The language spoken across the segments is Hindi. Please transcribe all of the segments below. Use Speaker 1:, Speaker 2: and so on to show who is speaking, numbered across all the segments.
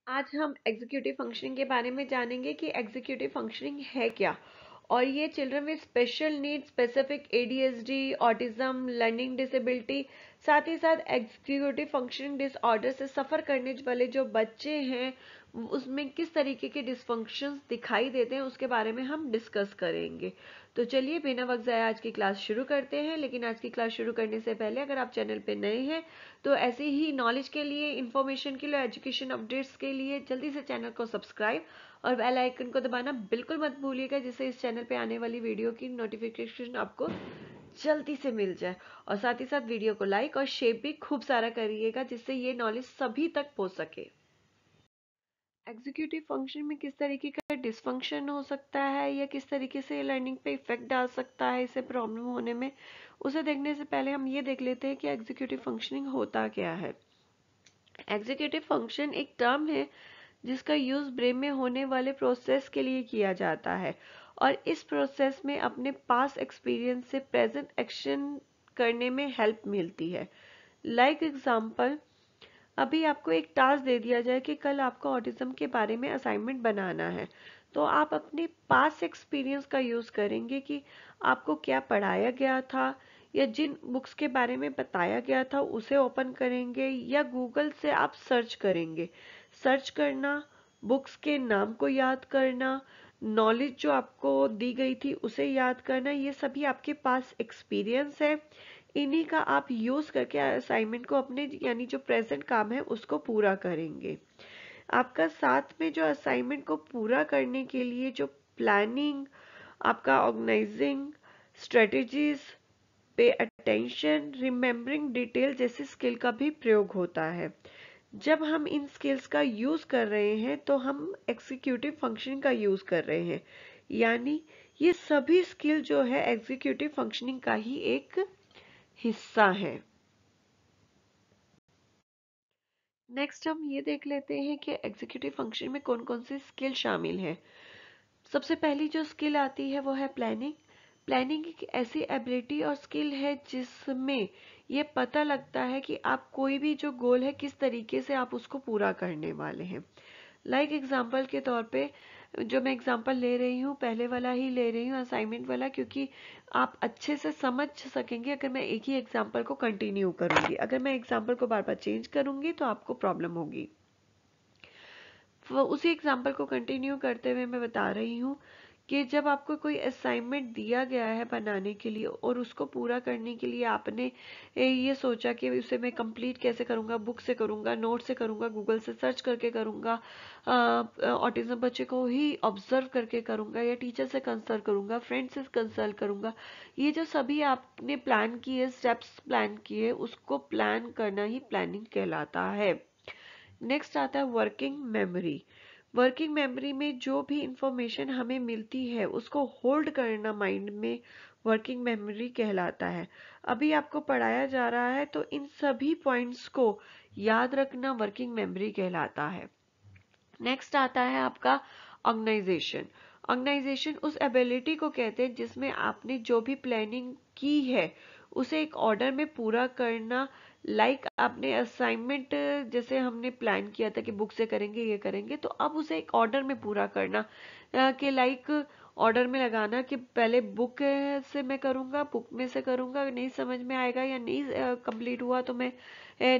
Speaker 1: आज हम एग्जीक्यूटिव फंक्शनिंग के बारे में जानेंगे कि एग्जीक्यूटिव फंक्शनिंग है क्या और ये children with special need, specific ADHD, autism, learning disability, साथ ही साथ एग्जीक्यूटिव फंक्शनिंग डिसऑर्डर से सफ़र करने वाले जो बच्चे हैं उसमें किस तरीके के डिसफंक्शंस दिखाई देते हैं उसके बारे में हम डिस्कस करेंगे। तो चलिए बिना वक्त ज़ाया आज की क्लास शुरू करते हैं। लेकिन आज की क्लास शुरू करने से पहले अगर आप चैनल पे नए हैं तो ऐसे ही नॉलेज के लिए, इंफॉर्मेशन के लिए, एजुकेशन अपडेट्स के लिए जल्दी से चैनल को सब्सक्राइब और बेल आइकन को दबाना बिल्कुल मत भूलिएगा, जिससे इस चैनल पे आने वाली वीडियो की नोटिफिकेशन आपको जल्दी से मिल जाए। और साथ ही साथ वीडियो को लाइक और शेयर भी खूब सारा करिएगा, जिससे ये नॉलेज सभी तक पहुंच सके। एग्जीक्यूटिव फंक्शन में किस तरीके का डिसफंक्शन हो सकता है या किस तरीके से लर्निंग पे इफेक्ट डाल सकता है इसे प्रॉब्लम होने में, उसे देखने से पहले हम ये देख लेते हैं कि एग्जीक्यूटिव फंक्शनिंग होता क्या है। एग्जीक्यूटिव फंक्शन एक टर्म है जिसका यूज ब्रेन में होने वाले प्रोसेस के लिए किया जाता है और इस प्रोसेस में अपने पास एक्सपीरियंस से प्रेजेंट एक्शन करने में हेल्प मिलती है। लाइक एग्जाम्पल, अभी आपको एक टास्क दे दिया जाए कि कल आपको ऑटिज्म के बारे में असाइनमेंट बनाना है, तो आप अपने पास एक्सपीरियंस का यूज करेंगे कि आपको क्या पढ़ाया गया था या जिन बुक्स के बारे में बताया गया था उसे ओपन करेंगे या गूगल से आप सर्च करेंगे। सर्च करना, बुक्स के नाम को याद करना, नॉलेज जो आपको दी गई थी उसे याद करना, ये सभी आपके पास एक्सपीरियंस है। इन्हीं का आप यूज करके असाइनमेंट को अपने यानी जो प्रेजेंट काम है उसको पूरा करेंगे। आपका साथ में जो असाइनमेंट को पूरा करने के लिए जो प्लानिंग, आपका organising, strategies, pay attention, remembering detail जैसी स्किल का भी प्रयोग होता है। जब हम इन स्किल्स का यूज कर रहे हैं तो हम एग्जीक्यूटिव फंक्शनिंग का यूज कर रहे हैं, यानी ये सभी स्किल जो है एग्जीक्यूटिव फंक्शनिंग का ही एक हिस्सा है। नेक्स्ट हम ये देख लेते हैं कि एग्जीक्यूटिव फंक्शन में कौन कौन सी स्किल शामिल है। सबसे पहली जो स्किल आती है वो है प्लानिंग। प्लानिंग एक ऐसी एबिलिटी और स्किल है जिसमें ये पता लगता है कि आप कोई भी जो गोल है किस तरीके से आप उसको पूरा करने वाले हैं। लाइक एग्जाम्पल के तौर पे जो मैं एग्जाम्पल ले रही हूँ पहले वाला ही ले रही हूँ, असाइनमेंट वाला, क्योंकि आप अच्छे से समझ सकेंगे अगर मैं एक ही एग्जाम्पल को कंटिन्यू करूंगी। अगर मैं एग्जाम्पल को बार बार चेंज करूंगी तो आपको प्रॉब्लम होगी। वो उसी एग्जाम्पल को कंटिन्यू करते हुए मैं बता रही हूँ कि जब आपको कोई असाइनमेंट दिया गया है बनाने के लिए और उसको पूरा करने के लिए आपने ये सोचा कि उसे मैं कंप्लीट कैसे करूँगा, बुक से करूँगा, नोट से करूँगा, गूगल से सर्च करके करूँगा, ऑटिज्म बच्चे को ही ऑब्जर्व करके करूँगा या टीचर से कंसल्ट करूँगा, फ्रेंड से कंसल्ट करूँगा, ये जो सभी आपने प्लान किए, स्टेप्स प्लान किए, उसको प्लान करना ही प्लानिंग कहलाता है। नेक्स्ट आता है वर्किंग मेमोरी। वर्किंग मेमोरी में जो भी इंफॉर्मेशन हमें मिलती है उसको होल्ड करना माइंड में वर्किंग मेमोरी कहलाता है। अभी आपको पढ़ाया जा रहा है तो इन सभी पॉइंट्स को याद रखना वर्किंग मेमोरी कहलाता है। नेक्स्ट आता है आपका ऑर्गेनाइजेशन। ऑर्गेनाइजेशन उस एबिलिटी को कहते हैं जिसमें आपने जो भी प्लानिंग की है उसे एक ऑर्डर में पूरा करना। लाइक आपने असाइनमेंट जैसे हमने प्लान किया था कि बुक से करेंगे, ये करेंगे, तो अब उसे एक ऑर्डर में पूरा करना, कि लाइक ऑर्डर में लगाना कि पहले बुक से मैं करूंगा, बुक में से करूंगा, नहीं समझ में आएगा या नहीं कंप्लीट हुआ तो मैं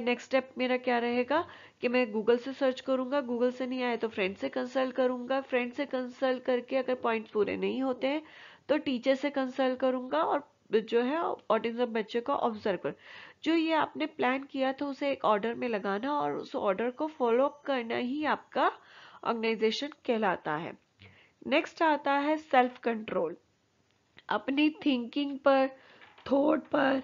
Speaker 1: नेक्स्ट स्टेप मेरा क्या रहेगा कि मैं गूगल से सर्च करूंगा, गूगल से नहीं आए तो फ्रेंड से कंसल्ट करूंगा, फ्रेंड से कंसल्ट करके अगर पॉइंट्स पूरे नहीं होते हैं तो टीचर से कंसल्ट करूंगा और जो है ऑटिज्म बच्चे को ऑब्जर्व कर। जो ये आपने प्लान किया था उसे एक ऑर्डर में लगाना और उस ऑर्डर को फॉलो अप करना ही आपका ऑर्गेनाइजेशन कहलाता है। नेक्स्ट आता है सेल्फ कंट्रोल। अपनी थिंकिंग पर, थॉट पर,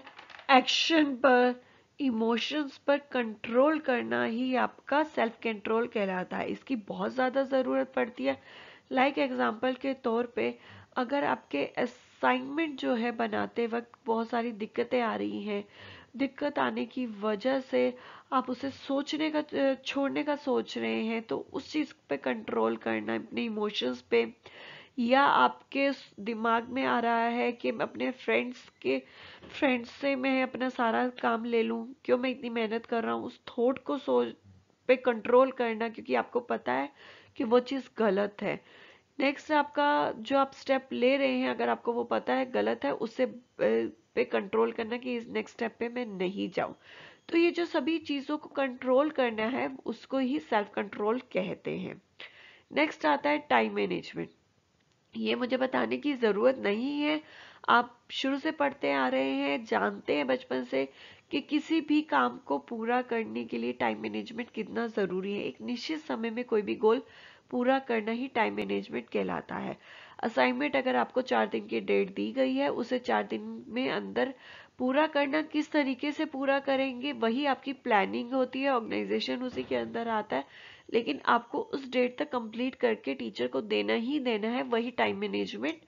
Speaker 1: एक्शन पर, इमोशंस पर कंट्रोल करना ही आपका सेल्फ कंट्रोल कहलाता है। इसकी बहुत ज़्यादा ज़रूरत पड़ती है। लाइक एग्जांपल के तौर पे अगर आपके असाइनमेंट जो है बनाते वक्त बहुत सारी दिक्कतें आ रही हैं, दिक्कत आने की वजह से आप उसे सोचने का छोड़ने का सोच रहे हैं, तो उस चीज़ पे कंट्रोल करना, अपने इमोशंस पे, या आपके दिमाग में आ रहा है कि अपने फ्रेंड्स से मैं अपना सारा काम ले लूं, क्यों मैं इतनी मेहनत कर रहा हूँ, उस थॉट को पे कंट्रोल करना, क्योंकि आपको पता है कि वो चीज़ गलत है। नेक्स्ट आपका जो आप स्टेप ले रहे हैं, अगर आपको वो पता है गलत है, उससे पे कंट्रोल करना कि इस नेक्स्ट स्टेप पे मैं नहीं जाऊं। तो ये जो सभी चीज़ों को कंट्रोल करना है उसको ही सेल्फ कंट्रोल कहते हैं। नेक्स्ट आता है टाइम मैनेजमेंट। ये मुझे बताने की ज़रूरत नहीं है, आप शुरू से पढ़ते आ रहे हैं, जानते हैं बचपन से कि किसी भी काम को पूरा करने के लिए टाइम मैनेजमेंट कितना ज़रूरी है। एक निश्चित समय में कोई भी गोल पूरा करना ही टाइम मैनेजमेंट कहलाता है। असाइनमेंट अगर आपको 4 दिन की डेट दी गई है, उसे 4 दिन में अंदर पूरा करना, किस तरीके से पूरा करेंगे वही आपकी प्लानिंग होती है, ऑर्गेनाइजेशन उसी के अंदर आता है। लेकिन आपको उस डेट तक कंप्लीट करके टीचर को देना ही देना है, वही टाइम मैनेजमेंट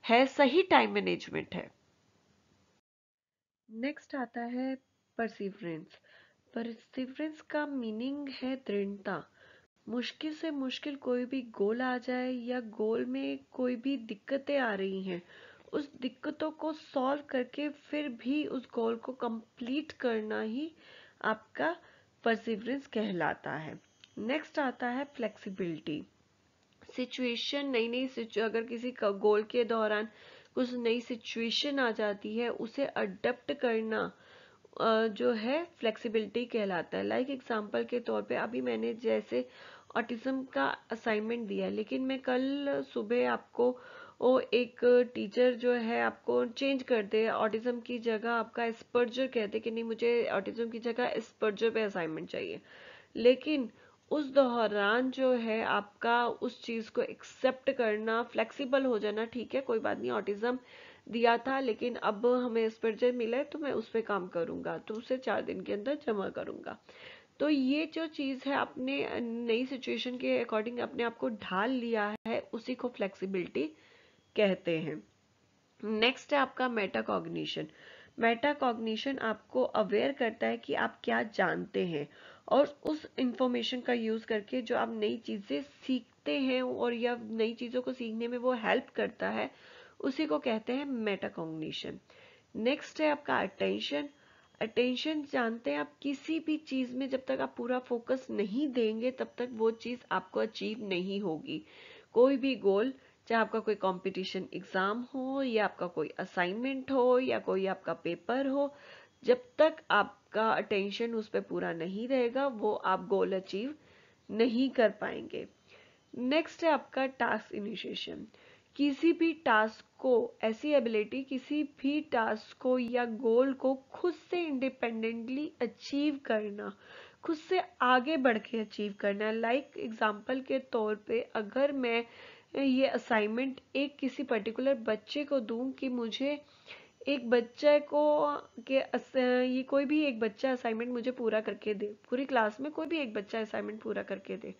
Speaker 1: है, सही टाइम मैनेजमेंट है। नेक्स्ट आता है परसिवरेंस। परसिवरेंस का मीनिंग है दृढ़ता। मुश्किल से मुश्किल कोई भी गोल आ जाए या गोल में कोई भी दिक्कतें आ रही हैं, उस दिक्कतों को सॉल्व करके फिर भी उस गोल को कंप्लीट करना ही आपका परसिवरेंस कहलाता है। नेक्स्ट आता है फ्लेक्सिबिलिटी। सिचुएशन, नई नई अगर किसी का गोल के दौरान कुछ नई सिचुएशन आ जाती है, उसे अडेप्ट करना जो है फ्लेक्सिबिलिटी कहलाता है। लाइक एग्जांपल के तौर पे अभी मैंने जैसे ऑटिज्म का असाइनमेंट दिया है, लेकिन मैं कल सुबह आपको वो एक टीचर जो है आपको चेंज कर दे, ऑटिज्म की जगह आपका एस्पर्जर कहते कि नहीं मुझे ऑटिज्म की जगह एस्पर्जर पे असाइनमेंट चाहिए, लेकिन उस दौरान जो है आपका उस चीज को एक्सेप्ट करना, फ्लेक्सिबल हो जाना, ठीक है कोई बात नहीं, ऑटिज्म दिया था लेकिन अब हमें एस्पर्जर मिला है तो मैं उस पर काम करूंगा, तो उसे 4 दिन के अंदर जमा करूंगा। तो ये जो चीज है आपने नई सिचुएशन के अकॉर्डिंग अपने आप को ढाल लिया है, उसी को फ्लेक्सिबिलिटी कहते हैं। नेक्स्ट है आपका मेटाकॉग्निशन। मेटाकॉग्निशन आपको अवेयर करता है कि आप क्या जानते हैं, और उस इंफॉर्मेशन का यूज करके जो आप नई चीजें सीखते हैं और या नई चीजों को सीखने में वो हेल्प करता है, उसी को कहते हैं मेटाकॉग्निशन। नेक्स्ट है आपका अटेंशन। अटेंशन जानते हैं आप किसी भी चीज में जब तक आप पूरा फोकस नहीं देंगे तब तक वो चीज आपको अचीव नहीं होगी। कोई भी गोल, चाहे आपका कोई कंपटीशन एग्जाम हो या आपका कोई असाइनमेंट हो या कोई आपका पेपर हो, जब तक आपका अटेंशन उस पर पूरा नहीं रहेगा वो आप गोल अचीव नहीं कर पाएंगे। नेक्स्ट है आपका टास्क इनिशिएशन। किसी भी टास्क को, ऐसी एबिलिटी किसी भी टास्क को या गोल को खुद से इंडिपेंडेंटली अचीव करना, खुद से आगे बढ़ के अचीव करना। लाइक एग्जाम्पल के तौर पे अगर मैं ये असाइनमेंट एक किसी पर्टिकुलर बच्चे को दूं कि मुझे एक बच्चे को ये कोई भी एक बच्चा असाइनमेंट मुझे पूरा करके दे, पूरी क्लास में कोई भी एक बच्चा असाइनमेंट पूरा करके दे,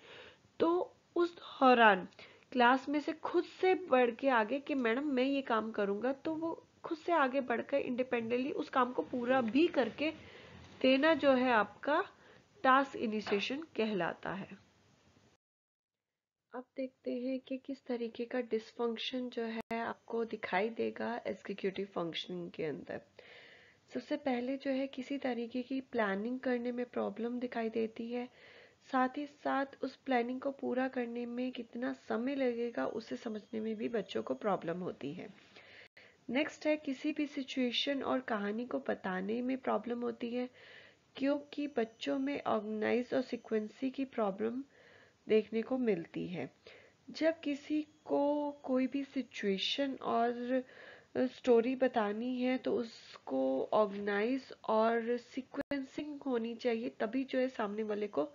Speaker 1: तो उस दौरान क्लास में से खुद से बढ़ के आगे कि मैडम मैं ये काम करूंगा, तो वो खुद से आगे बढ़कर इंडिपेंडेंटली उस काम को पूरा भी करके देना जो है आपका टास्क इनिशिएशन कहलाता है। अब देखते हैं कि किस तरीके का डिसफंक्शन जो है आपको दिखाई देगा एग्जीक्यूटिव फंक्शनिंग के अंदर। सबसे पहले जो है किसी तरीके की प्लानिंग करने में प्रॉब्लम दिखाई देती है, साथ ही साथ उस प्लानिंग को पूरा करने में कितना समय लगेगा उसे समझने में भी बच्चों को प्रॉब्लम होती है। नेक्स्ट है किसी भी सिचुएशन और कहानी को बताने में प्रॉब्लम होती है, क्योंकि बच्चों में ऑर्गेनाइज और सीक्वेंसी की प्रॉब्लम देखने को मिलती है। जब किसी को कोई भी सिचुएशन और स्टोरी बतानी है तो उसको ऑर्गेनाइज और सीक्वेंसिंग होनी चाहिए, तभी जो है सामने वाले को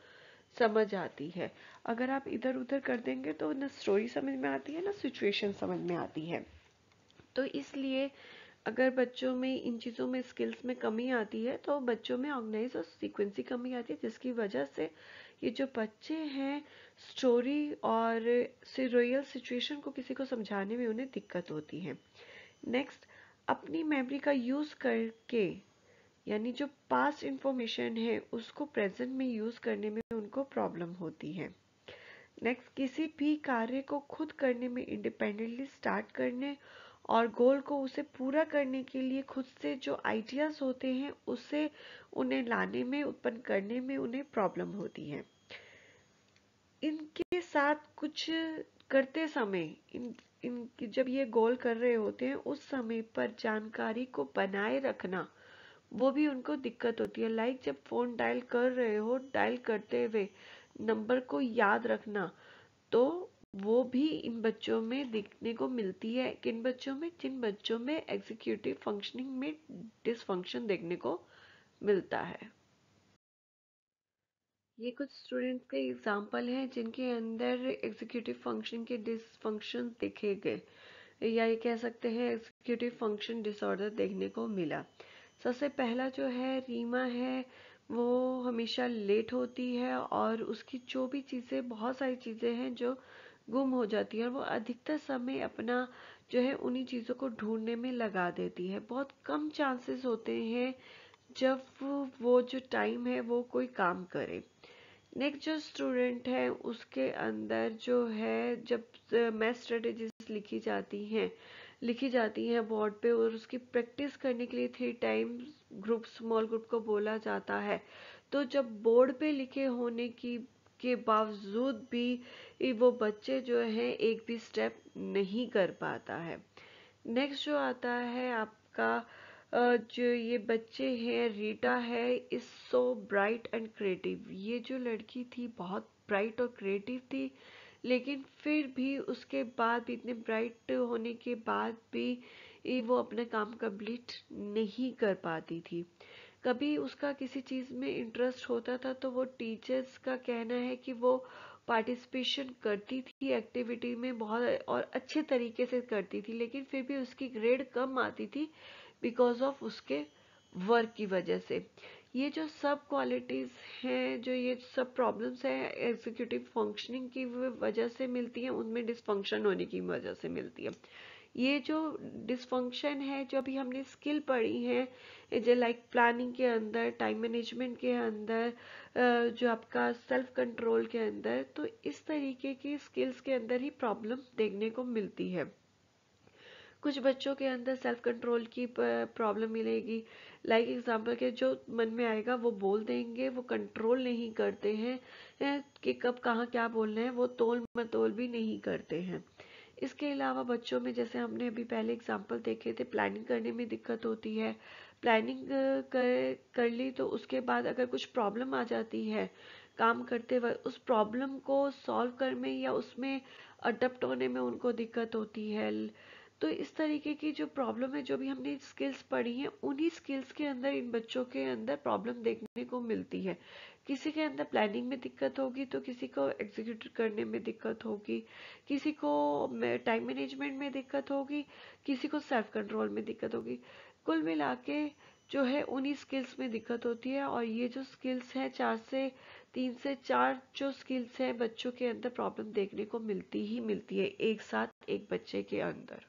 Speaker 1: समझ आती है। अगर आप इधर उधर कर देंगे तो ना स्टोरी समझ में आती है ना सिचुएशन समझ में आती है। तो इसलिए अगर बच्चों में इन चीज़ों में स्किल्स में कमी आती है तो बच्चों में ऑर्गेनाइज और सीक्वेंसी कमी आती है, जिसकी वजह से ये जो बच्चे हैं स्टोरी और रियल सिचुएशन को किसी को समझाने में उन्हें दिक्कत होती है। नेक्स्ट, अपनी मेमोरी का यूज़ करके, यानी जो पास्ट इंफॉर्मेशन है उसको प्रेजेंट में यूज़ करने में उनको प्रॉब्लम होती है। नेक्स्ट, किसी भी कार्य को खुद करने में, इंडिपेंडेंटली स्टार्ट करने और गोल को उसे पूरा करने के लिए खुद से जो आइडियाज होते हैं उसे उन्हें लाने में, उत्पन्न करने में उन्हें प्रॉब्लम होती है। इनके साथ कुछ करते समय इन जब ये गोल कर रहे होते हैं उस समय पर जानकारी को बनाए रखना, वो भी उनको दिक्कत होती है। लाइक जब फोन डायल कर रहे हो, डायल करते हुए नंबर को याद रखना, तो वो भी इन बच्चों में दिखने को मिलती है। किन बच्चों में? जिन बच्चों में एग्जीक्यूटिव फंक्शनिंग में डिसफंक्शन देखने को मिलता है। ये कुछ स्टूडेंट्स के एग्जाम्पल हैं जिनके अंदर एग्जीक्यूटिव फंक्शन के डिसफंक्शन देखे गए, या ये कह सकते हैं एग्जीक्यूटिव फंक्शन डिसऑर्डर देखने को मिला। सबसे पहला जो है रीमा है, वो हमेशा लेट होती है और उसकी जो भी चीज़ें, बहुत सारी चीज़ें हैं जो गुम हो जाती है, और वो अधिकतर समय अपना जो है उन्हीं चीज़ों को ढूंढने में लगा देती है। बहुत कम चांसेस होते हैं जब वो जो टाइम है वो कोई काम करे। नेक्स्ट जो स्टूडेंट है उसके अंदर जो है, जब मैथ स्ट्रेटेजीज लिखी जाती हैं बोर्ड पे, और उसकी प्रैक्टिस करने के लिए 3 टाइम्स ग्रुप, स्मॉल ग्रुप को बोला जाता है, तो जब बोर्ड पे लिखे होने की के बावजूद भी वो बच्चे जो हैं एक भी स्टेप नहीं कर पाता है। नेक्स्ट जो आता है आपका, जो ये बच्चे हैं, रीटा है, is so bright and creative. ये जो लड़की थी बहुत ब्राइट और क्रिएटिव थी, लेकिन फिर भी उसके बाद भी, इतने ब्राइट होने के बाद भी वो अपना काम कंप्लीट नहीं कर पाती थी। कभी उसका किसी चीज़ में इंटरेस्ट होता था तो वो टीचर्स का कहना है कि वो पार्टिसिपेशन करती थी एक्टिविटी में बहुत, और अच्छे तरीके से करती थी, लेकिन फिर भी उसकी ग्रेड कम आती थी बिकॉज ऑफ उसके वर्क की वजह से। ये जो सब क्वालिटीज़ हैं, जो ये सब प्रॉब्लम्स हैं एग्जीक्यूटिव फंक्शनिंग की वजह से मिलती हैं, उनमें डिसफंक्शन होने की वजह से मिलती है। ये जो डिसफंक्शन है, जो अभी हमने स्किल पढ़ी है, जो लाइक प्लानिंग के अंदर, टाइम मैनेजमेंट के अंदर, जो आपका सेल्फ कंट्रोल के अंदर, तो इस तरीके की स्किल्स के अंदर ही प्रॉब्लम देखने को मिलती है। कुछ बच्चों के अंदर सेल्फ कंट्रोल की प्रॉब्लम मिलेगी। लाइक एग्जांपल के, जो मन में आएगा वो बोल देंगे, वो कंट्रोल नहीं करते हैं कि कब कहाँ क्या बोलना है, वो तोल मतोल भी नहीं करते हैं। इसके अलावा बच्चों में, जैसे हमने अभी पहले एग्जांपल देखे थे, प्लानिंग करने में दिक्कत होती है। प्लानिंग कर ली तो उसके बाद अगर कुछ प्रॉब्लम आ जाती है काम करते वक्त, उस प्रॉब्लम को सॉल्व करने या उसमें अडप्ट होने में उनको दिक्कत होती है। तो इस तरीके की जो प्रॉब्लम है, जो भी हमने स्किल्स पढ़ी हैं, उन्हीं स्किल्स के अंदर इन बच्चों के अंदर प्रॉब्लम देखने को मिलती है। किसी के अंदर प्लानिंग में दिक्कत होगी तो किसी को एग्जीक्यूट करने में दिक्कत होगी, किसी को टाइम मैनेजमेंट में दिक्कत होगी, किसी को सेल्फ कंट्रोल में दिक्कत होगी। कुल मिला के जो है उन्हीं स्किल्स में दिक्कत होती है। और ये जो स्किल्स है, 3 से 4 जो स्किल्स है, बच्चों के अंदर प्रॉब्लम देखने को मिलती ही मिलती है एक साथ एक बच्चे के अंदर।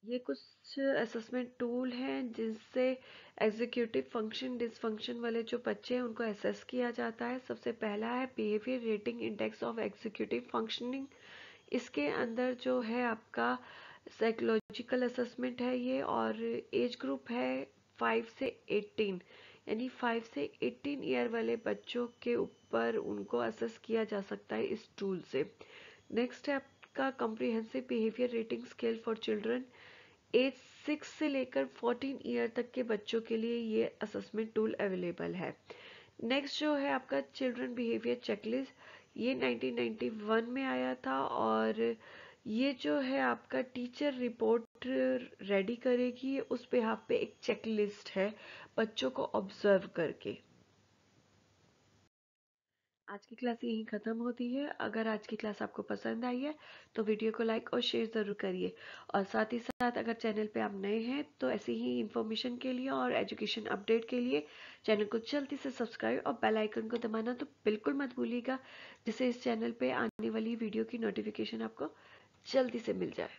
Speaker 1: ये कुछ असेसमेंट टूल हैं जिनसे एग्जीक्यूटिव फंक्शन डिसफंक्शन वाले जो बच्चे हैं उनको असेस किया जाता है। सबसे पहला है behaviour rating index of executive functioning. इसके अंदर जो है आपका साइकोलॉजिकल असेसमेंट है ये, और एज ग्रुप है 5 से 18, यानी 5 से 18 ईयर वाले बच्चों के ऊपर उनको असेस किया जा सकता है इस टूल से। नेक्स्ट है आपका comprehensive behaviour rating scale for children. Age 6 से लेकर 14 ईयर तक के बच्चों के लिए ये असेसमेंट टूल अवेलेबल है। नेक्स्ट जो है आपका चिल्ड्रन बिहेवियर चेकलिस्ट, ये 1991 में आया था, और ये जो है आपका टीचर रिपोर्ट रेडी करेगी, उस बिहाफ पे एक चेकलिस्ट है बच्चों को ऑब्जर्व करके। आज की क्लास यहीं ख़त्म होती है। अगर आज की क्लास आपको पसंद आई है तो वीडियो को लाइक और शेयर ज़रूर करिए, और साथ ही साथ अगर चैनल पे आप नए हैं तो ऐसी ही इन्फॉर्मेशन के लिए और एजुकेशन अपडेट के लिए चैनल को जल्दी से सब्सक्राइब और बेल आइकन को दबाना तो बिल्कुल मत भूलिएगा, जिससे इस चैनल पे आने वाली वीडियो की नोटिफिकेशन आपको जल्दी से मिल जाए।